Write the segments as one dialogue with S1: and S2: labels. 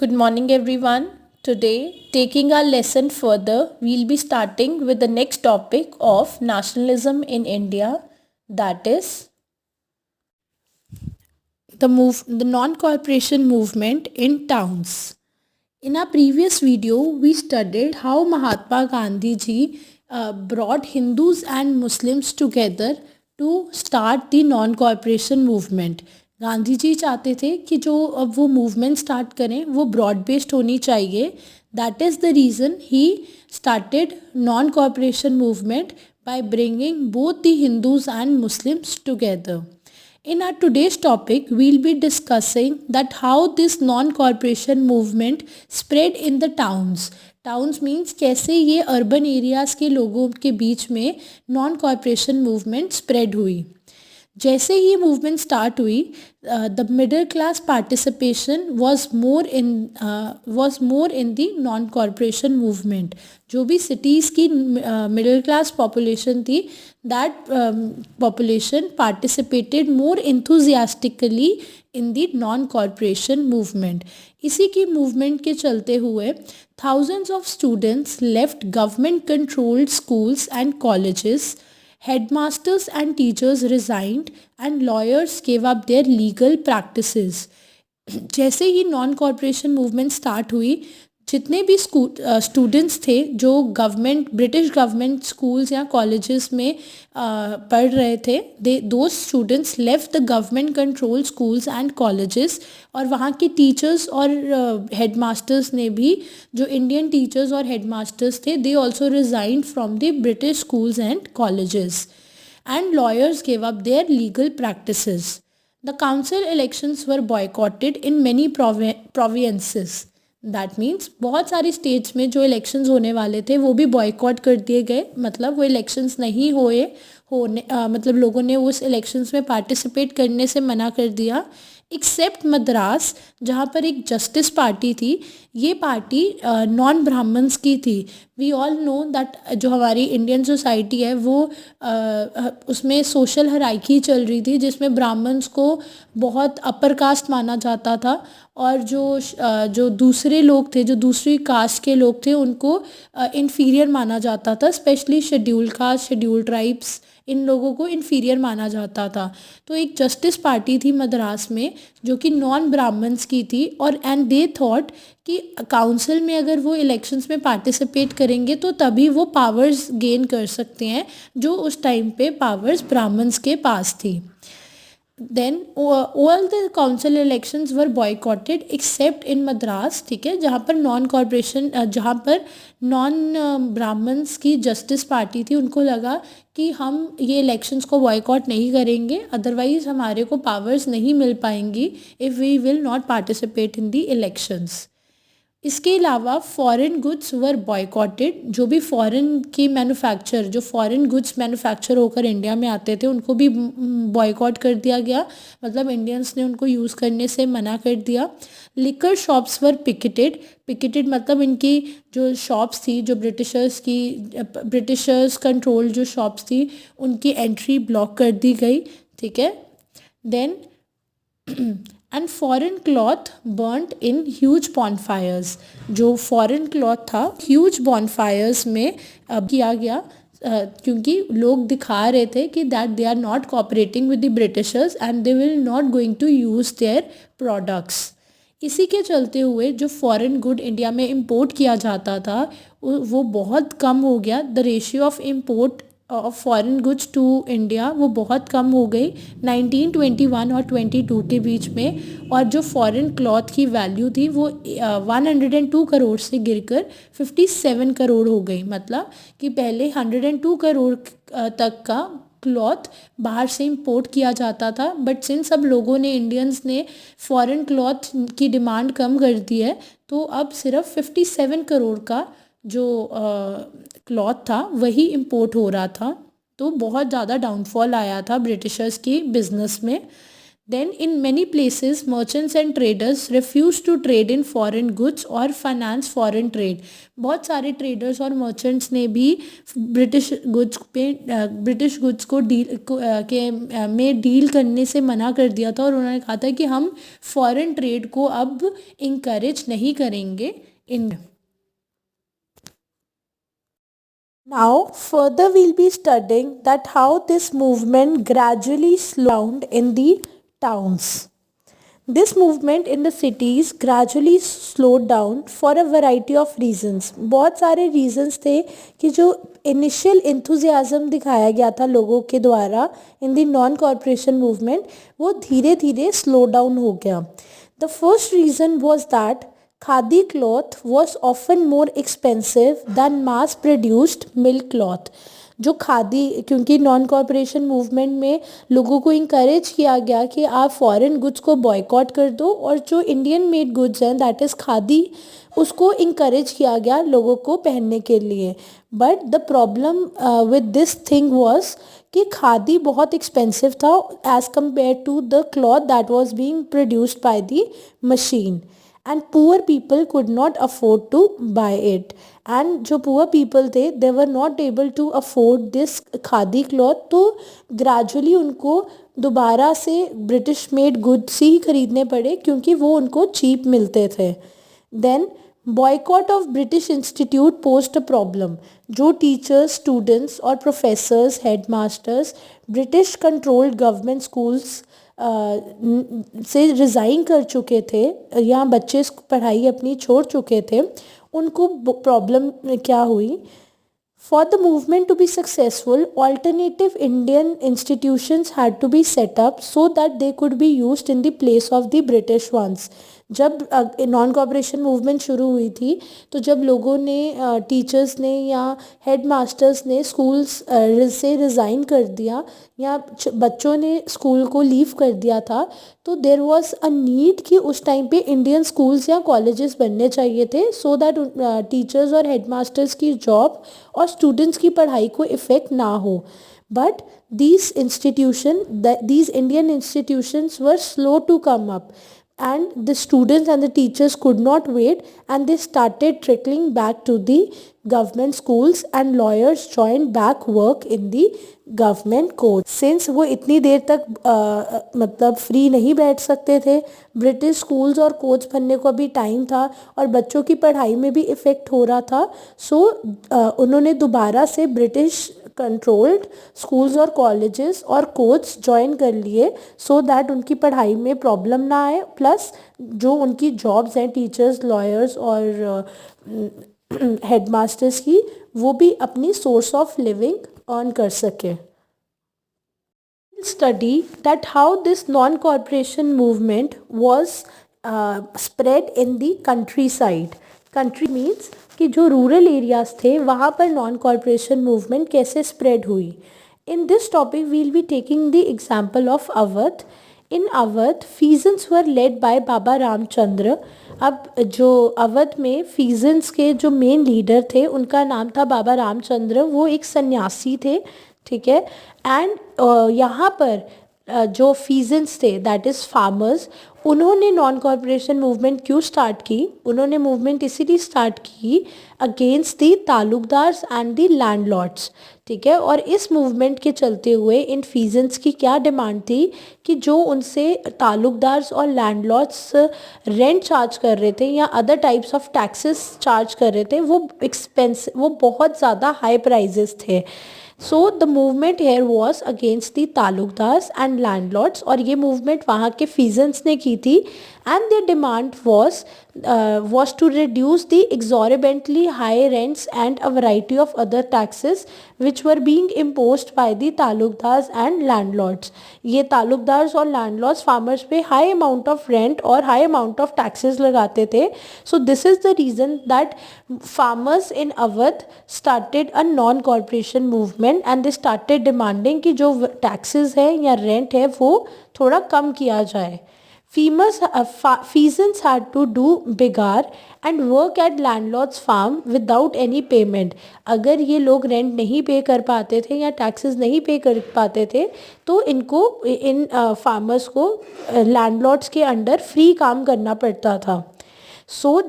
S1: Good morning, everyone. Today, taking our lesson further, we'll be starting with the next topic of nationalism in India, that is the non-cooperation movement in towns. In our previous video, we studied how Mahatma Gandhi ji brought Hindus and Muslims together to start the non-cooperation movement. Gandhi ji चाहते थे कि जो अब वो movement start करें वो broad based होनी चाहिए. That is the reason he started non cooperation movement by bringing both the Hindus and Muslims together. In our today's topic, we'll be discussing that how this non-cooperation movement spread in the towns. Towns means कैसे ये urban areas के लोगों के बीच में non-cooperation movement spread हुई. जैसे ही movement start हुई, the middle class participation was more in the non corporation movement. जो भी सिटीज़ की मिडिल क्लास पॉपुलेशन थी, that population participated more enthusiastically in the non corporation movement. इसी की मूवमेंट के चलते हुए thousands of students left government controlled schools and colleges. Headmasters and teachers resigned and lawyers gave up their legal practices. जैसे ही non corporation movement start हुई, जितने भी स्टूडेंट्स थे जो ब्रिटिश गवर्नमेंट स्कूल्स या कॉलेजेस में पढ़ रहे थे, those students left the government control schools and colleges. और वहाँ के टीचर्स और हेडमास्टर्स ने भी, जो इंडियन टीचर्स और हेडमास्टर्स थे, they also resigned from the British schools and colleges. And lawyers gave up their legal practices. The council elections were boycotted in many provinces. That means बहुत सारी states में जो elections होने वाले थे वो भी बॉयकॉट कर दिए गए. मतलब वो इलेक्शंस नहीं मतलब लोगों ने उस इलेक्शंस में पार्टिसिपेट करने से मना कर दिया, एक्सेप्ट मद्रास, जहाँ पर एक जस्टिस पार्टी थी. ये पार्टी नॉन ब्राह्मण्स की थी. वी ऑल नो दैट जो हमारी इंडियन सोसाइटी है वो उसमें सोशल हायरार्की चल रही थी, जिसमें ब्राह्मण्स को बहुत अपर कास्ट माना जाता था और जो दूसरे लोग थे, जो दूसरी कास्ट के लोग थे, उनको इन्फीरियर माना जाता था. Specially scheduled caste, scheduled tribes, इन लोगों को इन्फीरियर माना जाता था. तो एक जस्टिस पार्टी थी मद्रास में जो कि नॉन ब्राह्मण्स की थी, और एंड दे थॉट कि काउंसिल में अगर वो इलेक्शंस में पार्टिसिपेट करेंगे तो तभी वो पावर्स गेन कर सकते हैं, जो उस टाइम पे पावर्स ब्राह्मण्स के पास थी. Then all the council elections were boycotted except in Madras. ठीक है, जहाँ पर नॉन ब्राह्मण्स की जस्टिस पार्टी थी, उनको लगा कि हम ये इलेक्शंस को बॉयकॉट नहीं करेंगे, अदरवाइज हमारे को पावर्स नहीं मिल पाएंगी if we will not participate in the elections. इसके अलावा फॉरेन गुड्स वर बॉयकॉटेड. जो भी जो फॉरेन गुड्स मैन्युफैक्चर होकर इंडिया में आते थे, उनको भी बॉयकॉट कर दिया गया. मतलब इंडियंस ने उनको यूज़ करने से मना कर दिया. लिकर शॉप्स वर पिकेटेड मतलब इनकी जो शॉप्स थी, जो ब्रिटिशर्स कंट्रोल जो शॉप्स थी, उनकी एंट्री ब्लॉक कर दी गई. ठीक है. Then and foreign cloth burned in huge bonfires. जो फॉरेन क्लॉथ था, ह्यूज बॉनफायर्स में किया गया, क्योंकि लोग दिखा रहे थे कि that they are not cooperating with the Britishers and they will not going to use their products. इसी के चलते हुए जो फॉरेन गुड इंडिया में इंपोर्ट किया जाता था वो बहुत कम हो गया. The ratio of import of foreign goods to India वो बहुत कम हो गई 1921 और 22 के बीच में. और जो फॉरेन क्लॉथ की वैल्यू थी वो 102 करोड़ से गिरकर 57 करोड़ हो गई. मतलब कि पहले 102 करोड़ तक का क्लॉथ बाहर से इंपोर्ट किया जाता था, बट सिंस अब लोगों ने, इंडियंस ने फॉरेन क्लॉथ की डिमांड कम कर दी है, तो अब सिर्फ 57 करोड़ का जो क्लॉथ था वही इंपोर्ट हो रहा था. तो बहुत ज़्यादा डाउनफॉल आया था ब्रिटिशर्स की बिजनेस में. Then in many places merchants and traders refused to trade in foreign goods or finance foreign trade. बहुत सारे traders और merchants ने भी ब्रिटिश गुड्स को में डील करने से मना कर दिया था और उन्होंने कहा था कि हम फॉरेन ट्रेड को अब इंकरेज नहीं करेंगे इन. Now, further we'll be studying that how this movement gradually slowed down in the towns. This movement in the cities gradually slowed down for a variety of reasons. बहुत सारे reasons थे कि जो initial enthusiasm दिखाया गया था लोगों के द्वारा in the non-corporation movement वो धीरे धीरे slow down हो गया. The first reason was that khadi cloth was often more expensive than mass produced milk cloth. जो खादी, क्योंकि नॉन कॉर्पोरेशन मूवमेंट में लोगों को इंकरेज किया गया कि आप फॉरेन गुड्स को बॉयकॉट कर दो और जो इंडियन मेड गुड्स हैं दैट इज़ खादी उसको इंकरेज किया गया लोगों को पहनने के लिए. But the problem with this thing was कि खादी बहुत एक्सपेंसिव था as compared to the cloth that was being produced by the machine. And poor people could not afford to buy it. And जो poor people थे they were not able to afford this khadi cloth, तो gradually उनको दोबारा से British made goods ही खरीदने पड़े क्योंकि वो उनको cheap मिलते थे. Then boycott of British Institute posed a problem. जो teachers, students और professors, headmasters British controlled government schools से रिज़ाइन कर चुके थे या बच्चे पढ़ाई अपनी छोड़ चुके थे, उनको प्रॉब्लम क्या हुई. For the movement to be successful, alternative Indian institutions had to be set up so that they could be used in the place of the British ones. जब नॉन कॉपरेशन मूवमेंट शुरू हुई थी तो जब लोगों ने टीचर्स ने या हेड मास्टर्स ने स्कूल्स से रिज़ाइन कर दिया या बच्चों ने स्कूल को लीव कर दिया था, तो देर वॉज अ नीड कि उस टाइम पे इंडियन स्कूल्स या कॉलेजेस बनने चाहिए थे सो दैट टीचर्स और हेड मास्टर्स की जॉब और स्टूडेंट्स की पढ़ाई को इफ़ेक्ट ना हो. But these Indian institutions were slow to come up, and the students and the teachers could not wait, and they started trickling back to the government schools, and lawyers joined back work in the government coach. Since वो इतनी देर तक मतलब free नहीं बैठ सकते थे, British schools और coach बनने को भी टाइम था और बच्चों की पढ़ाई में भी इफ़ेक्ट हो रहा था. सो उन्होंने दोबारा से ब्रिटिश कंट्रोल्ड स्कूल्स और कॉलेजेस और कोच ज्वाइन कर लिए सो दैट उनकी पढ़ाई में प्रॉब्लम ना आए, प्लस जो उनकी जॉब्स हैं टीचर्स, लॉयर्स और हेडमास्टर्स की, वो भी अपनी सोर्स ऑफ लिविंग अर्न कर सके. Study that how this non-corporation movement was spread in the countryside. Country means कि जो रूरल एरियाज थे वहाँ पर नॉन कॉर्पोरेशन मूवमेंट कैसे स्प्रेड हुई. In this topic we will be taking the example of Awadh. In Awadh peasants were led by Baba Ramchandra. अब जो अवध में फीजेंस के जो मेन लीडर थे उनका नाम था बाबा रामचंद्र. वो एक सन्यासी थे, ठीक है. एंड यहाँ पर जो फीजेंस थे दैट इज़ फार्मर्स, उन्होंने नॉन कॉर्पोरेशन मूवमेंट क्यों स्टार्ट की? उन्होंने मूवमेंट इसीलिए स्टार्ट की against the taluqdars and the landlords, ठीक है. और इस मूवमेंट के चलते हुए इन फीजेंस की क्या डिमांड थी कि जो उनसे तालुकदार्स और लैंडलॉर्ड्स रेंट चार्ज कर रहे थे या other types of taxes charge कर रहे थे, वो बहुत ज़्यादा हाई प्राइजेस थे. So the movement here was against the taluqdars and landlords, और ये मूवमेंट वहाँ के फीजेंस ने की थी. And their demand was to reduce the exorbitantly high rents and a variety of other taxes which were being imposed by the taluqdars and landlords. ये तालुकदार्स और landlords farmers पे high amount of rent और high amount of taxes लगाते थे. So this is the reason that farmers in Awadh started a non-corporation movement and they started demanding कि जो taxes है या rent है वो थोड़ा कम किया जाए. Peasants had to do begar and work at landlord's farm without any payment. अगर ये लोग रेंट नहीं पे कर पाते थे या टैक्सेस नहीं पे कर पाते थे तो इन फार्मर्स को लैंडलॉर्ड्स के अंडर फ्री काम करना पड़ता था.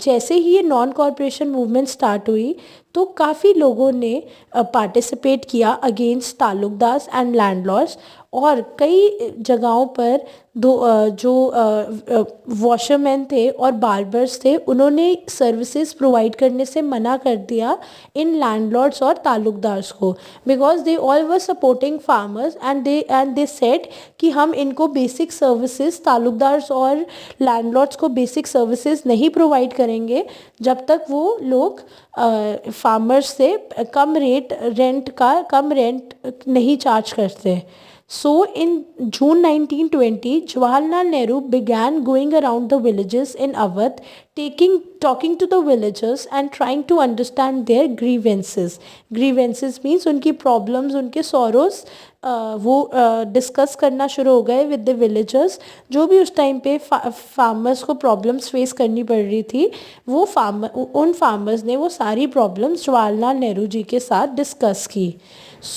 S1: जैसे ही ये नॉन कॉरपोरेशन मूवमेंट स्टार्ट हुई तो काफ़ी लोगों ने पार्टिसिपेट किया अगेंस्ट तालुकदार्स एंड लैंडलॉर्ड्स. और कई जगहों पर जो वॉशरमैन थे और बार्बर्स थे उन्होंने सर्विसेज प्रोवाइड करने से मना कर दिया इन लैंडलॉर्ड्स और तालुकदार्स को, because they all were supporting farmers and they said कि हम इनको बेसिक सर्विसेज, तालुकदार्स और लैंडलॉर्ड्स को बेसिक सर्विसेज नहीं प्रोवाइड करेंगे जब तक वो लोग फार्मर्स से कम रेंट नहीं चार्ज करते. So in June 1920, Jawaharlal Nehru began going around the villages in Awadh, talking to the villagers and trying to understand their grievances. Grievances means उनकी problems, उनके sorrows वो डिस्कस करना शुरू हो गए विद द विलेजर्स. जो भी उस टाइम पे फार्मर्स को प्रॉब्लम्स फेस करनी पड़ रही थी वो उन फार्मर्स ने वो सारी प्रॉब्लम्स जवाहरलाल नेहरू जी के साथ डिस्कस की.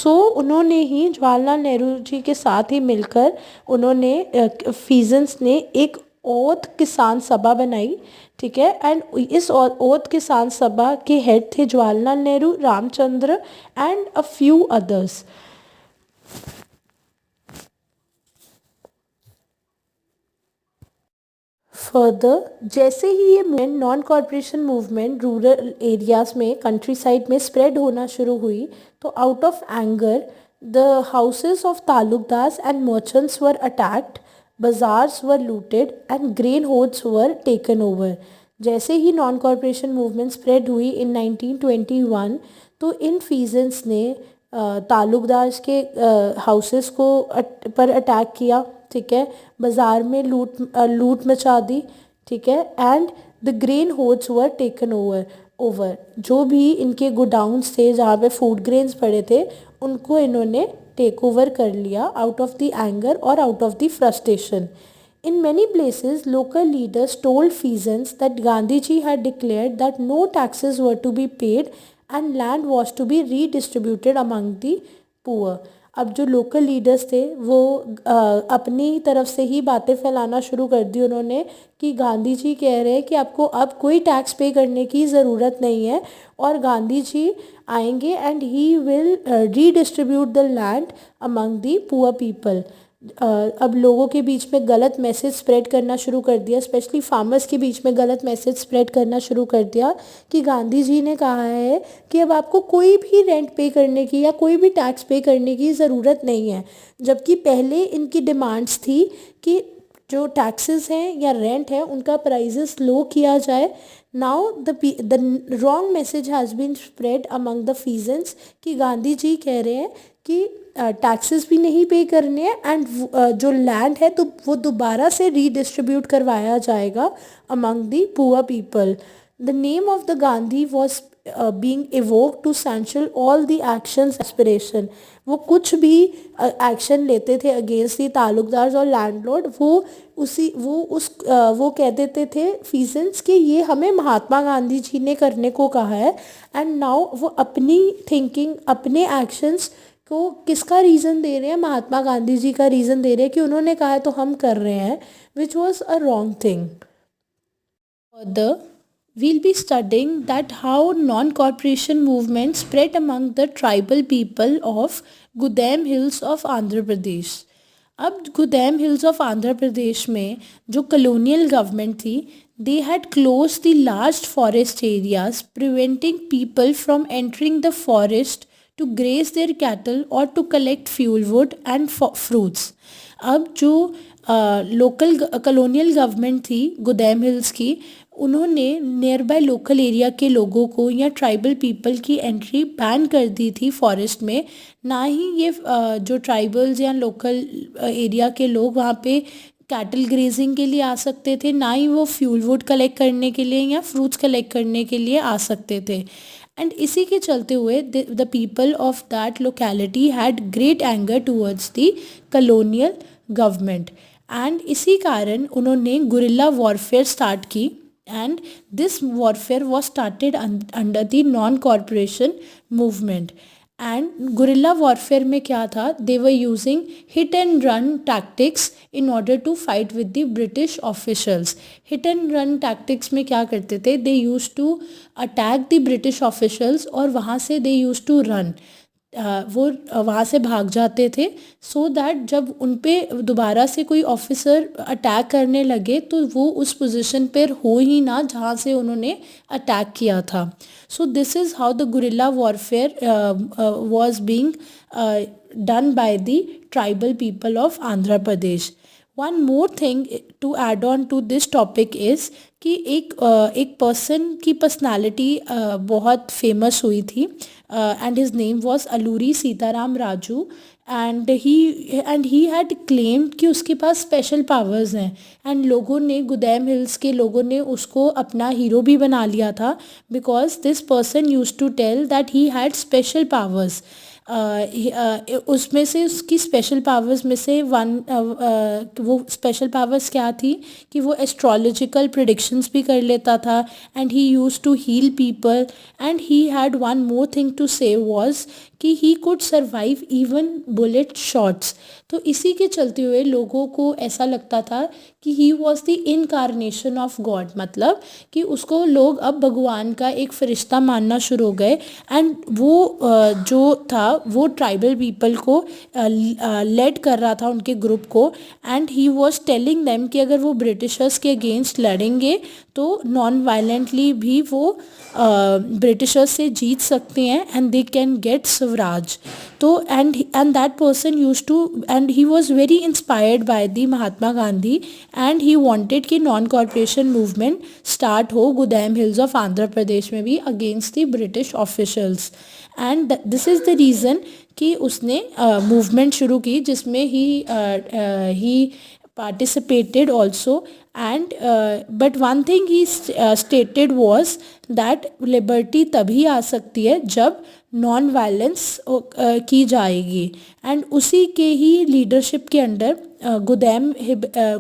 S1: उन्होंने ही जवाहरलाल नेहरू जी के साथ ही मिलकर उन्होंने फीजेंस ने एक ओथ किसान सभा बनाई. ठीक है. एंड इस ओथ किसान सभा के हेड थे Jawaharlal Nehru, Ramchandra and a few others. Further जैसे ही ये non corporation movement rural areas में, कंट्री साइड में स्प्रेड होना शुरू हुई तो out of anger the houses of taluqdars and merchants were attacked, bazaars were looted and grain hoards were taken over. जैसे ही नॉन कॉरपोरेशन मूवमेंट स्प्रेड हुई in 1921 तो इन फीजेंस ने तालुकदार्स के हाउसेस को पर अटैक किया. ठीक है. बाज़ार में लूट मचा दी. ठीक है. And the grain hoards were taken over. जो भी इनके गोडाउन्स थे जहाँ पे फूड ग्रेन्स पड़े थे उनको इन्होंने टेक ओवर कर लिया आउट ऑफ द एंगर और out of the frustration. In many places, local leaders told peasants that Gandhiji had declared that no taxes were to be paid and land was to be redistributed among the poor. अब जो local leaders थे वो अपनी तरफ से ही बातें फैलाना शुरू कर दी उन्होंने कि गांधी जी कह रहे हैं कि आपको अब कोई टैक्स पे करने की ज़रूरत नहीं है और गांधी जी आएंगे and he will redistribute the land among the poor people. अब लोगों के बीच में गलत मैसेज स्प्रेड करना शुरू कर दिया, स्पेशली फार्मर्स के बीच में गलत मैसेज स्प्रेड करना शुरू कर दिया कि गांधी जी ने कहा है कि अब आपको कोई भी रेंट पे करने की या कोई भी टैक्स पे करने की ज़रूरत नहीं है. जबकि पहले इनकी डिमांड्स थी कि जो टैक्सेस हैं या रेंट है उनका प्राइजेस लो किया जाए. Now the wrong message has been spread among the peasants कि गांधी जी कह रहे हैं कि टैक्सेस भी नहीं पे करने हैं एंड जो लैंड है तो वो दोबारा से रीडिस्ट्रीब्यूट करवाया जाएगा among the poor people. The name of the Gandhi was being evoked to sanction all the actions aspiration. वो कुछ भी एक्शन लेते थे अगेंस्ट दी तालुकदार्स और लैंडलॉर्ड वो कह देते थे फीजेंट्स कि ये हमें महात्मा गांधी जी ने करने को कहा है. एंड नाउ वो अपनी थिंकिंग, अपने एक्शंस को किसका रीज़न दे रहे हैं? महात्मा गांधी जी का रीज़न दे रहे हैं कि उन्होंने कहा है तो हम कर रहे हैं, which was a wrong thing. Further, we'll be studying that how non-corporation movement spread among the tribal people of Gudem Hills of Andhra Pradesh. अब गुदैम हिल्स ऑफ आंध्र प्रदेश में जो कलोनियल गवर्नमेंट थी, they had closed the large forest areas, preventing people from entering the forest to graze their cattle or to collect fuel wood and fruits. अब जो local colonial government थी गुदैम hills की, उन्होंने near by local area के लोगों को या tribal people की एंट्री बैन कर दी थी फॉरेस्ट में. ना ही ये जो ट्राइबल्स या लोकल एरिया के लोग वहाँ पे कैटल ग्रेजिंग के लिए आ सकते थे, ना ही वो फ्यूल वुड कलेक्ट करने के लिए या फ्रूट्स कलेक्ट करने के लिए आ सकते थे. एंड इसी के चलते हुए the people of that locality had great anger towards the colonial government. And इसी कारण उन्होंने गुरिल्ला वॉरफेयर स्टार्ट की and this warfare was started under the non corporation movement. And guerrilla warfare में क्या था, they were using hit and run tactics in order to fight with the British officials. Hit and run tactics में क्या करते थे, they use to attack the British officials और वहाँ से दे यूज टू रन. वो वहाँ से भाग जाते थे सो दैट जब उन पे दोबारा से कोई ऑफिसर अटैक करने लगे तो वो उस पोजीशन पर हो ही ना जहाँ से उन्होंने अटैक किया था. So this is how the guerrilla warfare was being done by the tribal people of Andhra Pradesh. One more thing to add on to this topic is कि एक पर्सन की पर्सनालिटी बहुत फेमस हुई थी and his name was Alluri Sitaram Raju. And he had claimed कि उसके पास special powers हैं and लोगों ने गुदैम हिल्स के लोगों ने उसको अपना हीरो भी बना लिया था because this person used to tell that he had special powers. उसमें से उसकी स्पेशल पावर्स में से वो स्पेशल पावर्स क्या थी कि वो एस्ट्रोलॉजिकल प्रिडिक्शंस भी कर लेता था and he used to heal people and he had one more thing to say was कि he could survive even bullet shots. तो इसी के चलते हुए लोगों को ऐसा लगता था कि he was the incarnation of God, मतलब कि उसको लोग अब भगवान का एक फरिश्ता मानना शुरू हो गए. एंड वो जो था वो ट्राइबल पीपल को लेड कर रहा था उनके ग्रुप को and he was telling them कि अगर वो ब्रिटिशर्स के अगेंस्ट लड़ेंगे तो नॉन वायलेंटली भी वो ब्रिटिशर्स से जीत सकते हैं and they can get swaraj. तो and that person used to and he was very inspired by the Mahatma Gandhi and he wanted कि नॉन कॉरपोरेशन मूवमेंट स्टार्ट हो गुदैम हिल्स ऑफ आंध्र प्रदेश में भी against the British officials. And this is the reason कि उसने movement शुरू की जिसमें ही participated also. And but one thing he stated was that liberty तभी आ सकती है जब नॉन वायलेंस की जाएगी. एंड उसी के ही लीडरशिप के अंडर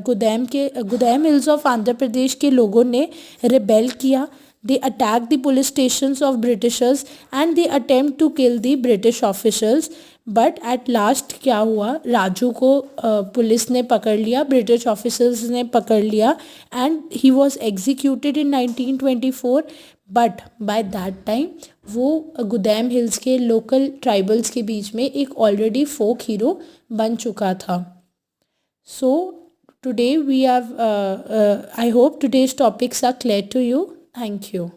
S1: गुदैम हिल्स ऑफ आंध्र प्रदेश के लोगों ने रिबेल किया. They attacked the police stations of Britishers and they attempt to kill the British officials. But at last क्या हुआ, राजू को पुलिस ने पकड़ लिया, ब्रिटिश ऑफिसर्स ने पकड़ लिया and he was executed in 1924. But by that time वो गुदैम हिल्स के लोकल ट्राइबल्स के बीच में एक ऑलरेडी फोक हीरो बन चुका था. So today we have I hope today's topics are clear to you. Thank you.